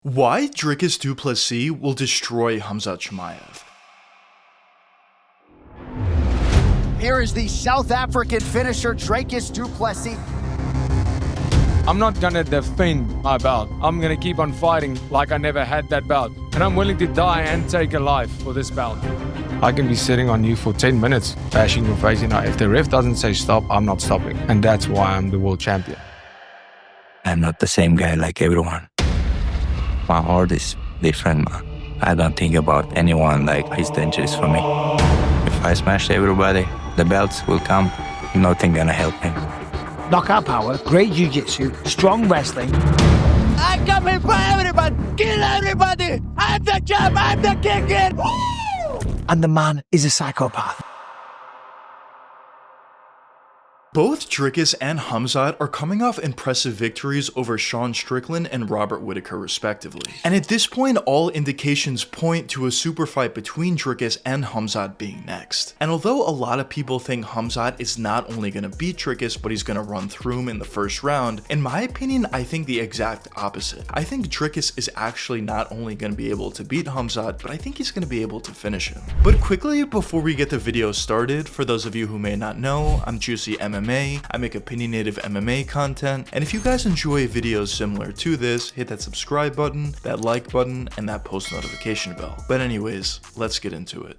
Why Dricus Du Plessis will destroy Khamzat Chimaev. Here is the South African finisher, Dricus Du Plessis. I'm not gonna defend my belt. I'm gonna keep on fighting like I never had that belt. And I'm willing to die and take a life for this belt. I can be sitting on you for 10 minutes, bashing your face. If the ref doesn't say stop, I'm not stopping. And that's why I'm the world champion. I'm not the same guy like everyone. My heart is different, man. I don't think about anyone like he's dangerous for me. If I smash everybody, the belts will come. Nothing gonna help him. Knockout power, great jiu-jitsu, strong wrestling. I come here for everybody, kill everybody. I'm the champ, I'm the king. And the man is a psychopath. Both Dricus and Khamzat are coming off impressive victories over Sean Strickland and Robert Whittaker respectively. And at this point, all indications point to a super fight between Dricus and Khamzat being next. And although a lot of people think Khamzat is not only going to beat Dricus, but he's going to run through him in the first round, in my opinion, I think the exact opposite. I think Dricus is actually not only going to be able to beat Khamzat, but I think he's going to be able to finish him. But quickly, before we get the video started, for those of you who may not know, I'm JuicyMMA. I make opinionative MMA content, and if you guys enjoy videos similar to this, hit that subscribe button, that like button, and that post notification bell. But anyways, let's get into it.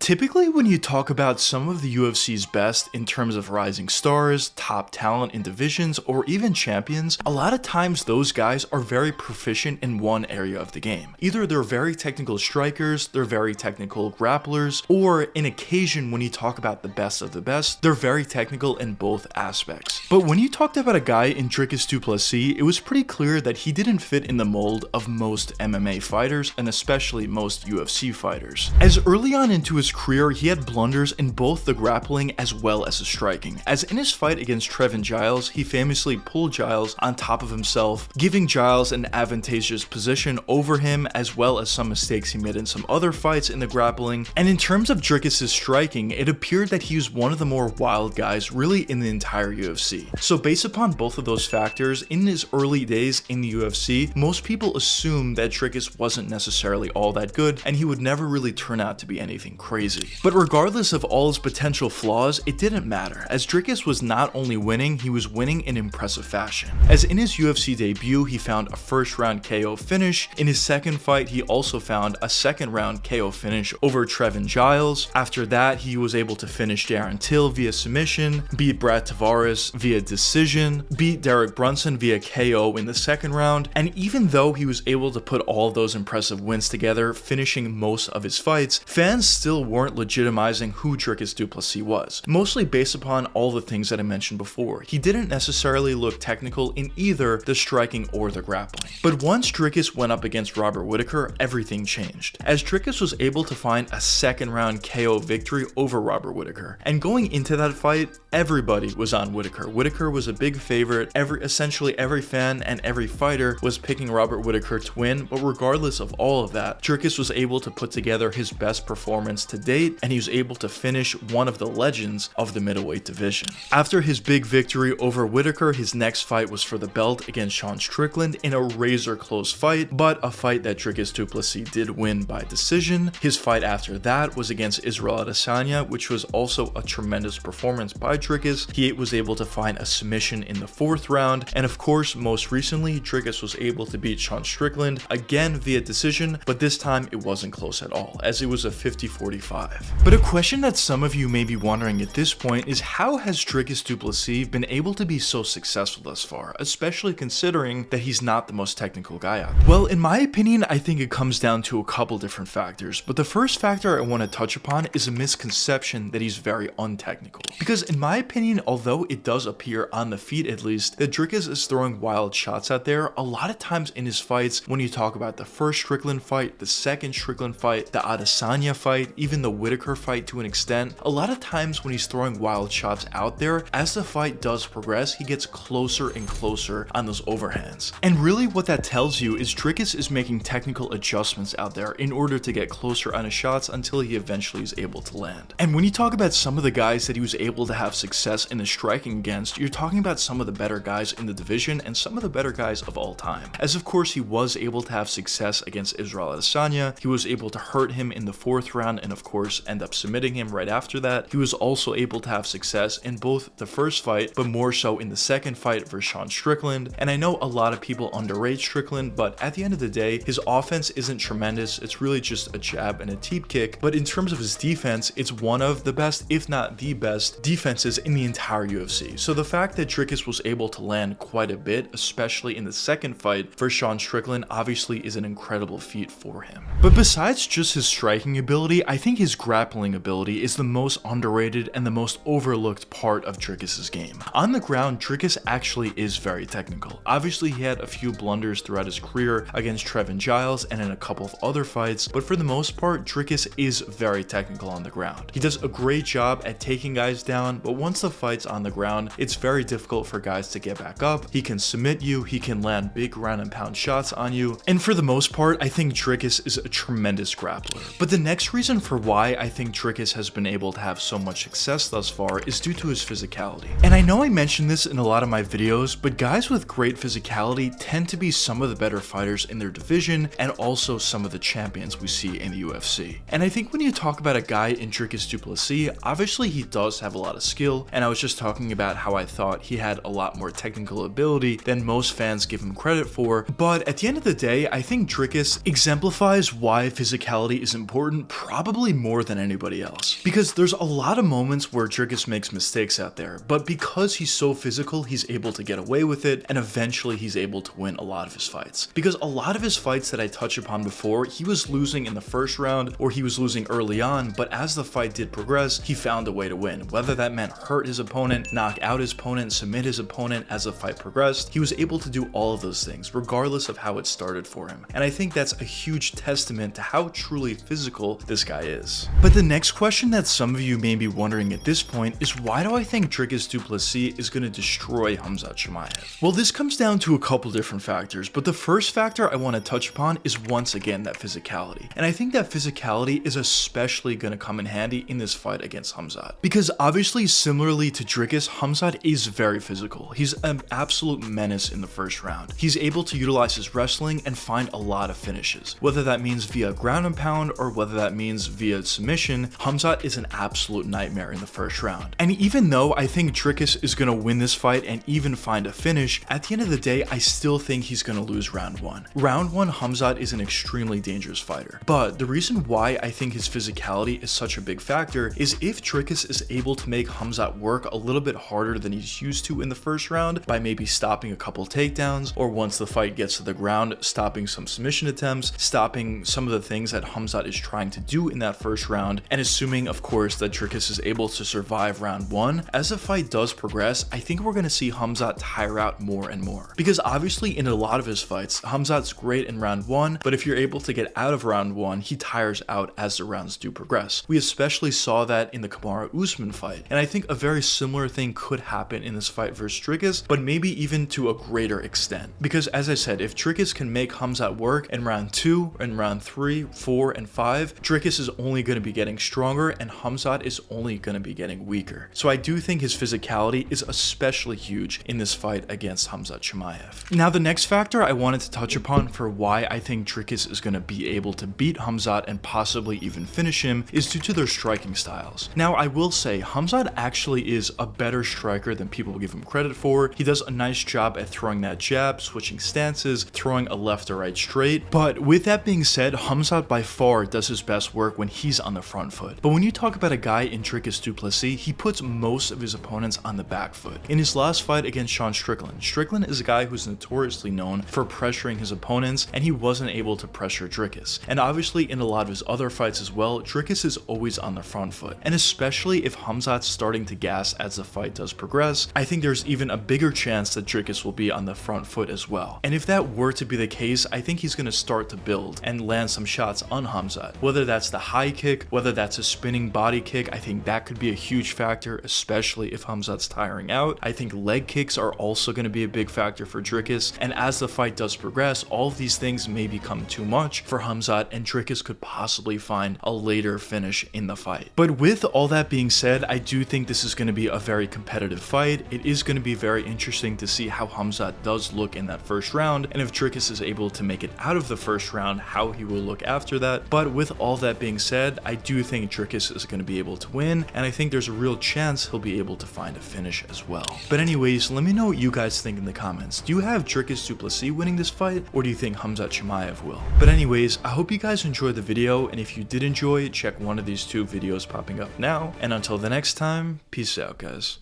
Typically, when you talk about some of the UFC's best in terms of rising stars, top talent in divisions, or even champions, a lot of times those guys are very proficient in one area of the game. Either they're very technical strikers, they're very technical grapplers, or in occasion when you talk about the best of the best, they're very technical in both aspects. But when you talked about a guy in Dricus Du Plessis, it was pretty clear that he didn't fit in the mold of most MMA fighters, and especially most UFC fighters. As early on into his career, he had blunders in both the grappling as well as the striking, as in his fight against Trevin Giles, he famously pulled Giles on top of himself, giving Giles an advantageous position over him, as well as some mistakes he made in some other fights in the grappling. And in terms of Dricus' striking, it appeared that he was one of the more wild guys really in the entire UFC. So based upon both of those factors, in his early days in the UFC, most people assumed that Dricus wasn't necessarily all that good, and he would never really turn out to be anything crazy. But regardless of all his potential flaws, it didn't matter, as Dricus was not only winning, he was winning in impressive fashion. As in his UFC debut, he found a first round KO finish. In his second fight, he also found a second round KO finish over Trevin Giles. After that, he was able to finish Darren Till via submission, beat Brad Tavares via decision, beat Derek Brunson via KO in the second round, and even though he was able to put all of those impressive wins together, finishing most of his fights, fans still weren't legitimizing who Dricus Du Plessis was, mostly based upon all the things that I mentioned before. He didn't necessarily look technical in either the striking or the grappling. But once Dricus went up against Robert Whittaker, everything changed, as Dricus was able to find a second round KO victory over Robert Whittaker. And going into that fight, everybody was on Whittaker. Whittaker was a big favorite. Essentially every fan and every fighter was picking Robert Whittaker to win, but regardless of all of that, Dricus was able to put together his best performance to date, and he was able to finish one of the legends of the middleweight division. After his big victory over Whittaker, his next fight was for the belt against Sean Strickland in a razor close fight, but a fight that Dricus Du Plessis did win by decision. His fight after that was against Israel Adesanya, which was also a tremendous performance by Dricus. He was able to find a submission in the fourth round, and of course, most recently, Dricus was able to beat Sean Strickland again via decision, but this time it wasn't close at all, as it was a 50-45. But a question that some of you may be wondering at this point is, how has Dricus Du Plessis been able to be so successful thus far, especially considering that he's not the most technical guy out there? Well, in my opinion, I think it comes down to a couple different factors, but the first factor I want to touch upon is a misconception that he's very untechnical. Because in my opinion, although it does appear on the feet at least that Dricus is throwing wild shots out there, a lot of times in his fights, when you talk about the first Strickland fight, the second Strickland fight, the Adesanya fight, even in the Whitaker fight to an extent, a lot of times when he's throwing wild shots out there, as the fight does progress, he gets closer and closer on those overhands. And really what that tells you is Dricus is making technical adjustments out there in order to get closer on his shots until he eventually is able to land. And when you talk about some of the guys that he was able to have success in the striking against, you're talking about some of the better guys in the division and some of the better guys of all time. As of course he was able to have success against Israel Adesanya, he was able to hurt him in the 4th round and of course end up submitting him right after that. He was also able to have success in both the first fight, but more so in the second fight versus Sean Strickland. And I know a lot of people underrate Strickland, but at the end of the day, his offense isn't tremendous. It's really just a jab and a teep kick. But in terms of his defense, it's one of the best, if not the best, defenses in the entire UFC. So the fact that Dricus was able to land quite a bit, especially in the second fight for Sean Strickland, obviously is an incredible feat for him. But besides just his striking ability, I think his grappling ability is the most underrated and the most overlooked part of Dricus's game. On the ground, Dricus actually is very technical. Obviously, he had a few blunders throughout his career against Trevin Giles and in a couple of other fights, but for the most part, Dricus is very technical on the ground. He does a great job at taking guys down, but once the fight's on the ground, it's very difficult for guys to get back up. He can submit you, he can land big ground and pound shots on you, and for the most part, I think Dricus is a tremendous grappler. But the next reason for why I think Dricus has been able to have so much success thus far is due to his physicality. And I know I mentioned this in a lot of my videos, but guys with great physicality tend to be some of the better fighters in their division and also some of the champions we see in the UFC. And I think when you talk about a guy in Dricus Du Plessis, obviously he does have a lot of skill, and I was just talking about how I thought he had a lot more technical ability than most fans give him credit for, but at the end of the day, I think Dricus exemplifies why physicality is important probably more than anybody else. Because there's a lot of moments where Dricus makes mistakes out there, but because he's so physical, he's able to get away with it, and eventually he's able to win a lot of his fights. Because a lot of his fights that I touched upon before, he was losing in the first round or he was losing early on, but as the fight did progress, he found a way to win. Whether that meant hurt his opponent, knock out his opponent, submit his opponent as the fight progressed, he was able to do all of those things regardless of how it started for him. And I think that's a huge testament to how truly physical this guy is. But the next question that some of you may be wondering at this point is, why do I think Dricus Du Plessis is going to destroy Khamzat Chimaev? Well, this comes down to a couple different factors, but the first factor I want to touch upon is once again that physicality. And I think that physicality is especially going to come in handy in this fight against Khamzat. Because obviously, similarly to Dricus, Khamzat is very physical. He's an absolute menace in the first round. He's able to utilize his wrestling and find a lot of finishes. Whether that means via ground and pound or whether that means via submission, Khamzat is an absolute nightmare in the first round. And even though I think Dricus is going to win this fight and even find a finish, at the end of the day, I still think he's going to lose round 1. Round 1, Khamzat is an extremely dangerous fighter. But the reason why I think his physicality is such a big factor is if Dricus is able to make Khamzat work a little bit harder than he's used to in the first round by maybe stopping a couple takedowns, or once the fight gets to the ground, stopping some submission attempts, stopping some of the things that Khamzat is trying to do in that first round, and assuming of course that Dricus is able to survive round 1, as the fight does progress, I think we're going to see Khamzat tire out more and more. Because obviously in a lot of his fights, Khamzat's great in round 1, but if you're able to get out of round 1, he tires out as the rounds do progress. We especially saw that in the Kamaru-Usman fight, and I think a very similar thing could happen in this fight versus Dricus, but maybe even to a greater extent. Because as I said, if Dricus can make Khamzat work in round 2, and round 3, 4, and 5, Dricus is only going to be getting stronger and Khamzat is only going to be getting weaker. So I do think his physicality is especially huge in this fight against Khamzat Chimaev. Now the next factor I wanted to touch upon for why I think Dricus is going to be able to beat Khamzat and possibly even finish him is due to their striking styles. Now I will say Khamzat actually is a better striker than people give him credit for. He does a nice job at throwing that jab, switching stances, throwing a left or right straight. But with that being said, Khamzat by far does his best work when he's on the front foot. But when you talk about a guy in Dricus Du Plessis, he puts most of his opponents on the back foot. In his last fight against Sean Strickland, Strickland is a guy who's notoriously known for pressuring his opponents, and he wasn't able to pressure Dricus. And obviously in a lot of his other fights as well, Dricus is always on the front foot. And especially if Khamzat's starting to gas as the fight does progress, I think there's even a bigger chance that Dricus will be on the front foot as well. And if that were to be the case, I think he's going to start to build and land some shots on Khamzat. Whether that's the high high kick, whether that's a spinning body kick. I think that could be a huge factor, especially if Khamzat's tiring out. I think leg kicks are also going to be a big factor for Dricus, and as the fight does progress, all of these things may become too much for Khamzat, and Dricus could possibly find a later finish in the fight. But with all that being said, I do think this is going to be a very competitive fight. It is going to be very interesting to see how Khamzat does look in that first round, and if Dricus is able to make it out of the first round, how he will look after that. But with all that being said, I do think Dricus is going to be able to win, and I think there's a real chance he'll be able to find a finish as well. But anyways, let me know what you guys think in the comments. Do you have Dricus Du Plessis winning this fight, or do you think Khamzat Chimaev will? But anyways, I hope you guys enjoyed the video, and if you did enjoy, check one of these two videos popping up now. And until the next time, peace out, guys.